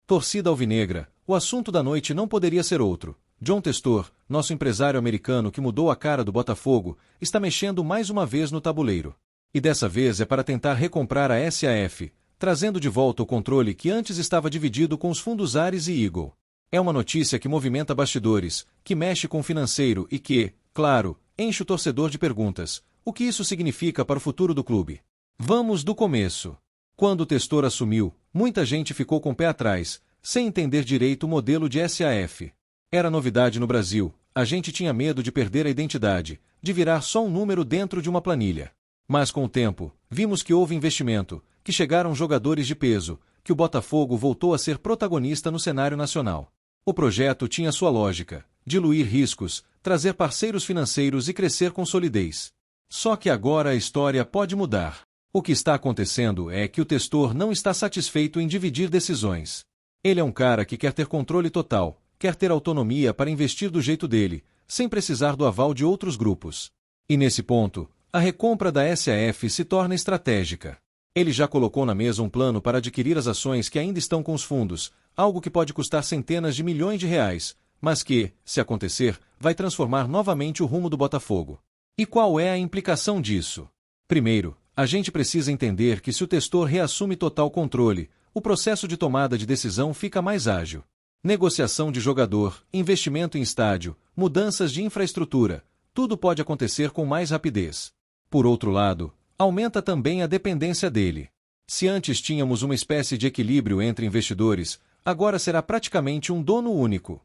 Torcida alvinegra, o assunto da noite não poderia ser outro. John Testor, nosso empresário americano que mudou a cara do Botafogo, está mexendo mais uma vez no tabuleiro. E dessa vez é para tentar recomprar a SAF, trazendo de volta o controle que antes estava dividido com os fundos Ares e Eagle. É uma notícia que movimenta bastidores, que mexe com o financeiro e que, claro, enche o torcedor de perguntas. O que isso significa para o futuro do clube? Vamos do começo. Quando o Testor assumiu, muita gente ficou com o pé atrás, sem entender direito o modelo de SAF. Era novidade no Brasil, a gente tinha medo de perder a identidade, de virar só um número dentro de uma planilha. Mas com o tempo, vimos que houve investimento, que chegaram jogadores de peso, que o Botafogo voltou a ser protagonista no cenário nacional. O projeto tinha sua lógica: diluir riscos, trazer parceiros financeiros e crescer com solidez. Só que agora a história pode mudar. O que está acontecendo é que o Testor não está satisfeito em dividir decisões. Ele é um cara que quer ter controle total, quer ter autonomia para investir do jeito dele, sem precisar do aval de outros grupos. E nesse ponto, a recompra da SAF se torna estratégica. Ele já colocou na mesa um plano para adquirir as ações que ainda estão com os fundos, algo que pode custar centenas de milhões de reais, mas que, se acontecer, vai transformar novamente o rumo do Botafogo. E qual é a implicação disso? Primeiro, a gente precisa entender que se o Testor reassume total controle, o processo de tomada de decisão fica mais ágil. Negociação de jogador, investimento em estádio, mudanças de infraestrutura, tudo pode acontecer com mais rapidez. Por outro lado, aumenta também a dependência dele. Se antes tínhamos uma espécie de equilíbrio entre investidores, agora será praticamente um dono único.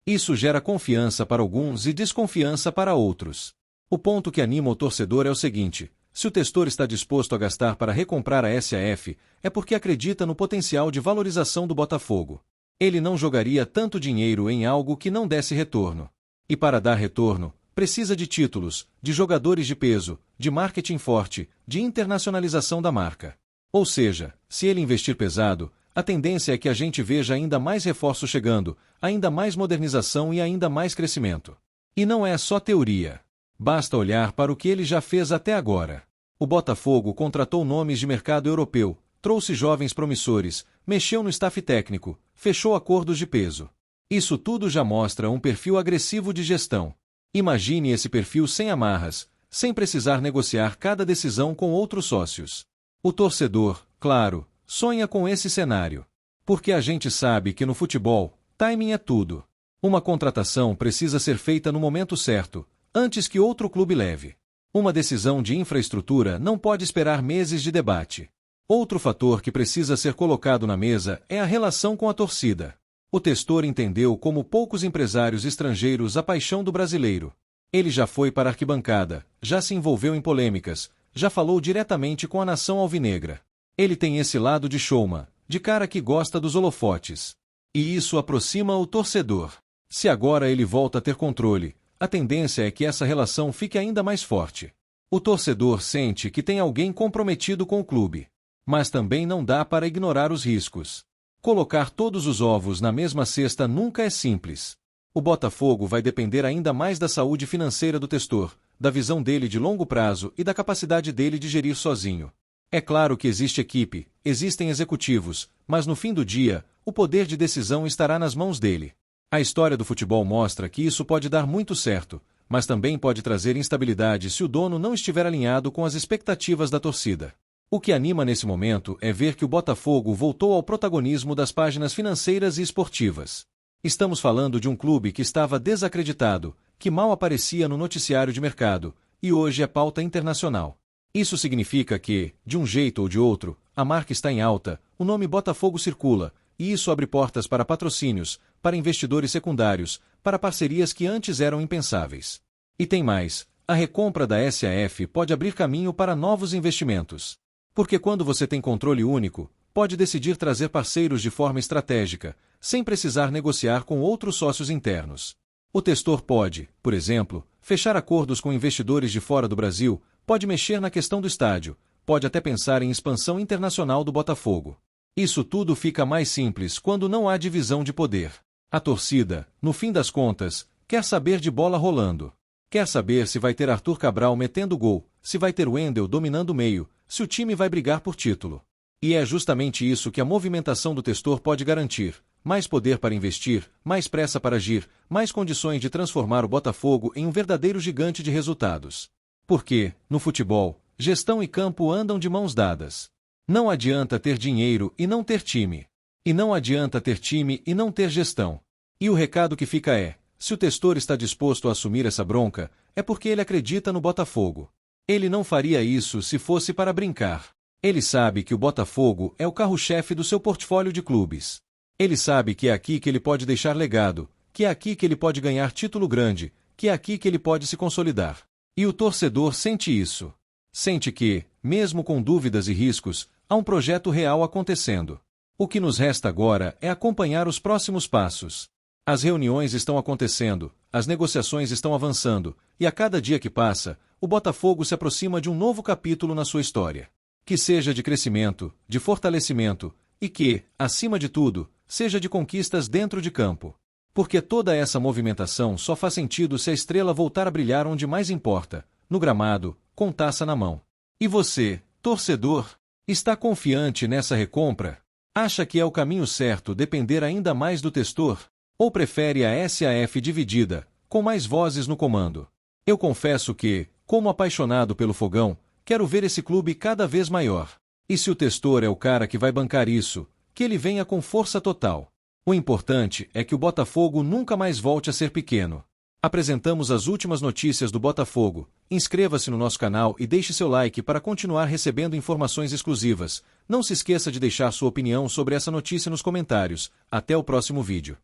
Isso gera confiança para alguns e desconfiança para outros. O ponto que anima o torcedor é o seguinte: se o Testor está disposto a gastar para recomprar a SAF, é porque acredita no potencial de valorização do Botafogo. Ele não jogaria tanto dinheiro em algo que não desse retorno. E para dar retorno, precisa de títulos, de jogadores de peso, de marketing forte, de internacionalização da marca. Ou seja, se ele investir pesado, a tendência é que a gente veja ainda mais reforços chegando, ainda mais modernização e ainda mais crescimento. E não é só teoria. Basta olhar para o que ele já fez até agora. O Botafogo contratou nomes de mercado europeu, trouxe jovens promissores, mexeu no staff técnico, fechou acordos de peso. Isso tudo já mostra um perfil agressivo de gestão. Imagine esse perfil sem amarras, sem precisar negociar cada decisão com outros sócios. O torcedor, claro, sonha com esse cenário. Porque a gente sabe que no futebol, timing é tudo. Uma contratação precisa ser feita no momento certo, antes que outro clube leve. Uma decisão de infraestrutura não pode esperar meses de debate. Outro fator que precisa ser colocado na mesa é a relação com a torcida. O Testor entendeu como poucos empresários estrangeiros a paixão do brasileiro. Ele já foi para a arquibancada, já se envolveu em polêmicas, já falou diretamente com a nação alvinegra. Ele tem esse lado de showman, de cara que gosta dos holofotes. E isso aproxima o torcedor. Se agora ele volta a ter controle, a tendência é que essa relação fique ainda mais forte. O torcedor sente que tem alguém comprometido com o clube. Mas também não dá para ignorar os riscos. Colocar todos os ovos na mesma cesta nunca é simples. O Botafogo vai depender ainda mais da saúde financeira do Testor, da visão dele de longo prazo e da capacidade dele de gerir sozinho. É claro que existe equipe, existem executivos, mas no fim do dia, o poder de decisão estará nas mãos dele. A história do futebol mostra que isso pode dar muito certo, mas também pode trazer instabilidade se o dono não estiver alinhado com as expectativas da torcida. O que anima nesse momento é ver que o Botafogo voltou ao protagonismo das páginas financeiras e esportivas. Estamos falando de um clube que estava desacreditado, que mal aparecia no noticiário de mercado, e hoje é pauta internacional. Isso significa que, de um jeito ou de outro, a marca está em alta, o nome Botafogo circula, e isso abre portas para patrocínios, para investidores secundários, para parcerias que antes eram impensáveis. E tem mais, a recompra da SAF pode abrir caminho para novos investimentos. Porque quando você tem controle único, pode decidir trazer parceiros de forma estratégica, sem precisar negociar com outros sócios internos. O Testor pode, por exemplo, fechar acordos com investidores de fora do Brasil, pode mexer na questão do estádio, pode até pensar em expansão internacional do Botafogo. Isso tudo fica mais simples quando não há divisão de poder. A torcida, no fim das contas, quer saber de bola rolando. Quer saber se vai ter Arthur Cabral metendo gol, se vai ter Wendel dominando o meio, se o time vai brigar por título. E é justamente isso que a movimentação do Testor pode garantir: mais poder para investir, mais pressa para agir, mais condições de transformar o Botafogo em um verdadeiro gigante de resultados. Porque, no futebol, gestão e campo andam de mãos dadas. Não adianta ter dinheiro e não ter time. E não adianta ter time e não ter gestão. E o recado que fica é: se o Testor está disposto a assumir essa bronca, é porque ele acredita no Botafogo. Ele não faria isso se fosse para brincar. Ele sabe que o Botafogo é o carro-chefe do seu portfólio de clubes. Ele sabe que é aqui que ele pode deixar legado, que é aqui que ele pode ganhar título grande, que é aqui que ele pode se consolidar. E o torcedor sente isso. Sente que, mesmo com dúvidas e riscos, há um projeto real acontecendo. O que nos resta agora é acompanhar os próximos passos. As reuniões estão acontecendo, as negociações estão avançando, e a cada dia que passa, o Botafogo se aproxima de um novo capítulo na sua história. Que seja de crescimento, de fortalecimento, e que, acima de tudo, seja de conquistas dentro de campo. Porque toda essa movimentação só faz sentido se a estrela voltar a brilhar onde mais importa, no gramado, com taça na mão. E você, torcedor, está confiante nessa recompra? Acha que é o caminho certo depender ainda mais do Testor? Ou prefere a SAF dividida, com mais vozes no comando? Eu confesso que, como apaixonado pelo Fogão, quero ver esse clube cada vez maior. E se o Testor é o cara que vai bancar isso, que ele venha com força total. O importante é que o Botafogo nunca mais volte a ser pequeno. Apresentamos as últimas notícias do Botafogo. Inscreva-se no nosso canal e deixe seu like para continuar recebendo informações exclusivas. Não se esqueça de deixar sua opinião sobre essa notícia nos comentários. Até o próximo vídeo.